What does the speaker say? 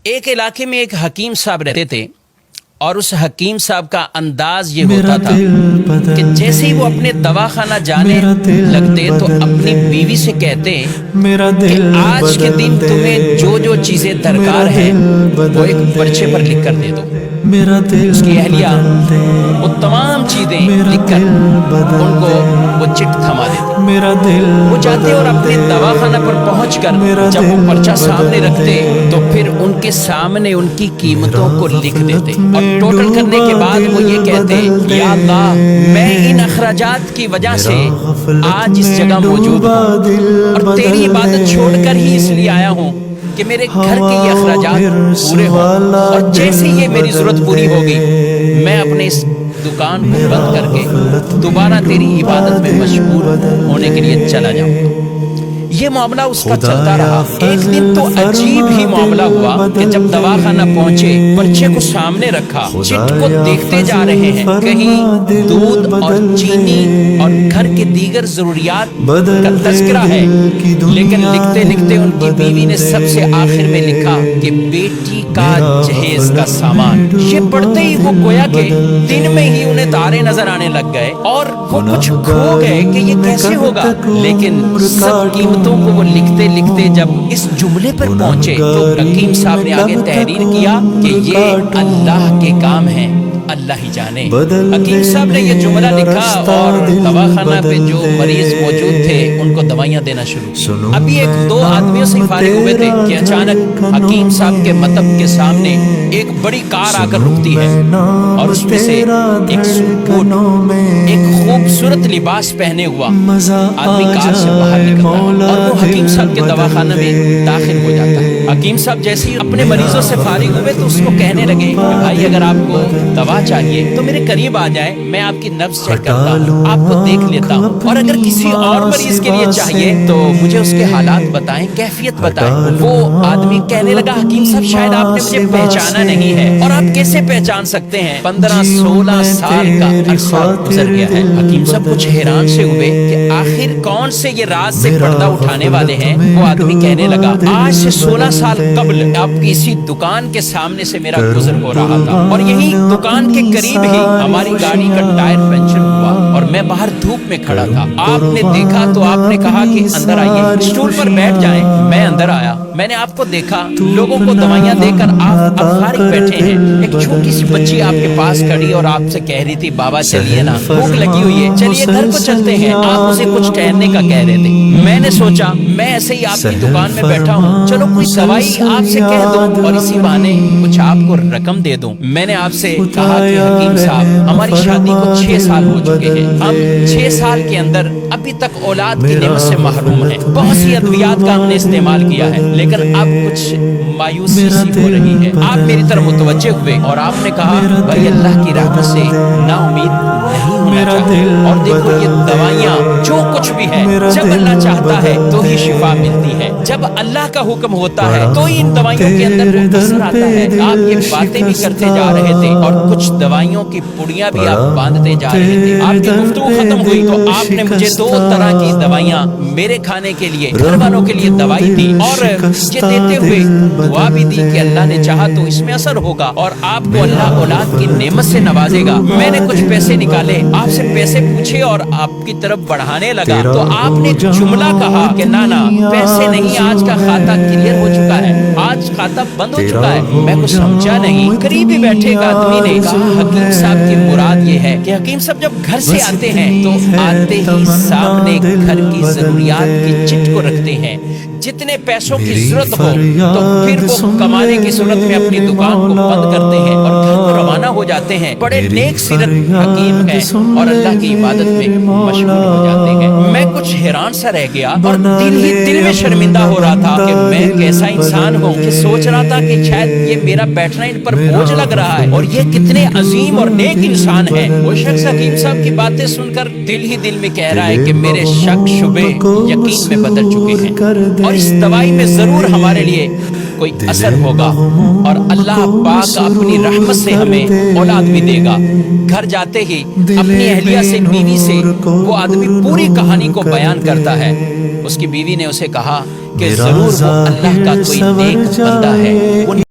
ایک علاقے میں ایک حکیم صاحب رہتے تھے اور اس حکیم صاحب کا انداز یہ ہوتا تھا کہ جیسے ہی وہ اپنے دواخانہ جانے لگتے تو اپنی بیوی سے کہتے کہ آج کے دن تمہیں جو جو چیزیں درکار ہیں وہ ایک پرچے پر لکھ کر دے دو۔ اس کی اہلیہ وہ تمام چیزیں لکھ کر ان کو وہ چٹ تھما دیتے۔ وہ جاتے اور اپنے دواخانہ پر پہنچ کر جب وہ پرچہ سامنے رکھتے تو پھر ان کے سامنے ان کی قیمتوں کو لکھ دیتے اور ٹوٹل کرنے کے بعد وہ یہ کہتے یا اللہ میں ان اخراجات کی وجہ سے آج اس جگہ موجود ہوں اور تیری عبادت چھوڑ کر ہی اس لیے آیا ہوں کہ میرے گھر کے یہ اخراجات پورے ہوں، اور جیسے یہ میری ضرورت پوری ہوگی میں اپنے اس دکان کو بند کر کے دوبارہ تیری عبادت میں مشغول ہونے کے لیے چلا جاؤں گا۔ یہ معاملہ اس کا چلتا رہا۔ ایک دن تو عجیب ہی معاملہ ہوا کہ جب دواخانہ پہنچے، پرچے کو سامنے رکھا، چٹ کو دیکھتے جا رہے ہیں، کہیں دودھ اور چینی اور گھر کے دیگر ضروریات کا تذکرہ ہے، لیکن لکھتے لکھتے ان کی بیوی نے سب سے آخر میں لکھا کہ بیٹی کا جہیز کا سامان۔ یہ پڑھتے ہی وہ گویا کہ دن میں ہی انہیں تارے نظر آنے لگ گئے اور وہ کچھ کھو گئے کہ یہ کیسے ہوگا، لیکن سب قیمتوں کو وہ لکھتے لکھتے جب اس جملے پر پہنچے تو حکیم صاحب نے آگے تحریر کیا کہ یہ اللہ کے کام ہیں، اللہ ہی جانے۔ حکیم صاحب نے یہ جملہ لکھا اور دواخانہ پہ جو مریض موجود تھے ان کو دوائیاں دینا شروع کی۔ ابھی ایک دو آدمیوں سے فارغ ہوئے تھے کہ اچانک حکیم صاحب کے مطب کے سامنے ایک بڑی کار آ کر رکتی ہے اور اس میں سے ایک سوٹ ایک خوبصورت لباس پہنے ہوا آدمی کار سے باہر نکلتا ہے اور وہ حکیم صاحب کے دواخانہ میں داخل ہو جاتا ہے۔ حکیم صاحب جیسے ہی اپنے مریضوں سے فارغ ہوئے تو اس کو کہنے لگے کہ بھائی اگر آپ کو دوا چاہیے تو میرے قریب آ جائے، میں آپ کی نبض چیک کرتا ہوں، آپ کو دیکھ لیتا ہوں، اور اگر کسی اور مریض کے لیے چاہیے تو مجھے اس کے حالات بتائیں، کیفیت بتائیں۔ وہ آدمی کہنے لگا حکیم صاحب شاید آپ نے مجھے پہچانا نہیں ہے، اور آپ کیسے پہچان سکتے ہیں، 15-16 سال کا عرصہ گزر گیا ہے۔ حکیم صاحب کچھ حیران سے ہوئے کہ آخر کون سے یہ راز سے پردہ اٹھانے والے ہیں۔ وہ آدمی کہنے لگا آج سے 16 سال قبل آپ کی اسی دکان کے سامنے سے میرا گزر ہو رہا تھا اور یہی دکان کے قریب ہی ہماری گاڑی کا ٹائر پنچر ہوا اور میں باہر دھوپ میں کھڑا تھا، آپ نے دیکھا تو آپ نے کہا کہ اندر آئیے، اسٹول پر بیٹھ جائیں۔ میں اندر آیا، میں نے آپ کو دیکھا، لوگوں کو دوائیاں دے کر آپ اب فارغ بیٹھے ہیں، ایک چھوٹی سی بچی آپ کے پاس کھڑی اور آپ سے کہہ رہی تھی بابا چلیے نا، بھوک لگی ہوئی ہے، چلیے گھر کو چلتے ہیں، آپ اسے کچھ ٹہلنے کا کہہ رہے تھے۔ میں نے سوچا میں ایسے ہی آپ کی دکان میں بیٹھا ہوں، چلو کوئی دوائی آپ سے کہہ دوں اور اسی بہانے کچھ آپ کو رقم دے دوں۔ میں نے آپ سے کہا کہ حکیم صاحب ہماری شادی کو 6 سال ہو چکے ہیں، ہم 6 سال کے اندر ابھی تک اولاد کی نعمت سے محروم ہیں، بہت سی ادویات کا ہم نے استعمال کیا ہے لیکن اب کچھ مایوسی سی ہو رہی ہے۔ آپ میری طرف متوجہ ہوئے اور آپ نے کہا بھائی اللہ کی رحمت سے نا امید نہیں ہونا چاہیے، اور دیکھو یہ دوائیاں جو کچھ بھی ہے جب اللہ چاہتا ہے تو ہی شفا ملتی ہے، جب اللہ کا حکم ہوتا ہے تو ہی ان دوائیوں کے اندر وہ اثر آتا ہے۔ آپ یہ باتیں بھی کرتے جا رہے تھے اور کچھ دوائیوں کی پڑیاں بھی آپ باندھتے جا رہے تھے۔ آپ کی گفتگو ختم ہوئی تو آپ نے مجھے 2 طرح کی دوائیاں میرے کھانے کے لیے، گھر والوں کے لیے دوائی دی اور یہ دیتے ہوئے دعا بھی دی کہ اللہ نے چاہا تو اس میں اثر ہوگا اور آپ کو اللہ اولاد کی نعمت سے نوازے گا۔ میں نے کچھ پیسے نکالے، آپ سے پیسے پوچھے اور آپ کی طرف بڑھانے لگا تو آپ نے جملہ کہا کہ نا پیسے نہیں، آج کا کھاتا کلیئر ہو چکا ہے، آج کھاتا بند ہو چکا ہے۔ میں کچھ سمجھا نہیں۔ قریب ہی بیٹھے ایک آدمی نے کہا حکیم صاحب کی مراد یہ ہے کہ حکیم صاحب جب گھر سے آتے ہیں تو آتے ہی سامنے گھر کی ضروریات کی چٹ کو رکھتے ہیں، جتنے پیسوں کی ضرورت ہو تو پھر وہ کمانے کی صورت میں اپنی دکان کو بند کرتے ہیں اور گھر کو روانہ ہو جاتے ہیں۔ بڑے نیک سیرت حکیم ہیں اور اللہ کی عبادت میں مشغول ہو جاتے ہیں۔ میں کچھ حیران سا رہ گیا اور دل ہی دل میں شرمندہ ہو رہا تھا کہ میں کیسا انسان ہوں کہ سوچ رہا تھا کہ شاید یہ میرا بیٹھنا ان پر بوجھ لگ رہا ہے اور یہ کتنے عظیم اور نیک انسان ہے۔ وہ شخص حکیم صاحب کی باتیں سن کر دل ہی دل میں کہہ رہا ہے کہ میرے شک شبے یقین میں بدل چکے ہیں اور اس دوائی میں ضرور ہمارے لیے کوئی اثر ہوگا اور اللہ پاک اپنی رحمت سے ہمیں اولاد بھی دے گا۔ گھر جاتے ہی اپنی اہلیہ سے، بیوی سے وہ آدمی پوری کہانی کو بیان کرتا ہے۔ اس کی بیوی نے اسے کہا کہ ضرور وہ اللہ کا کوئی نیک بندہ ہے۔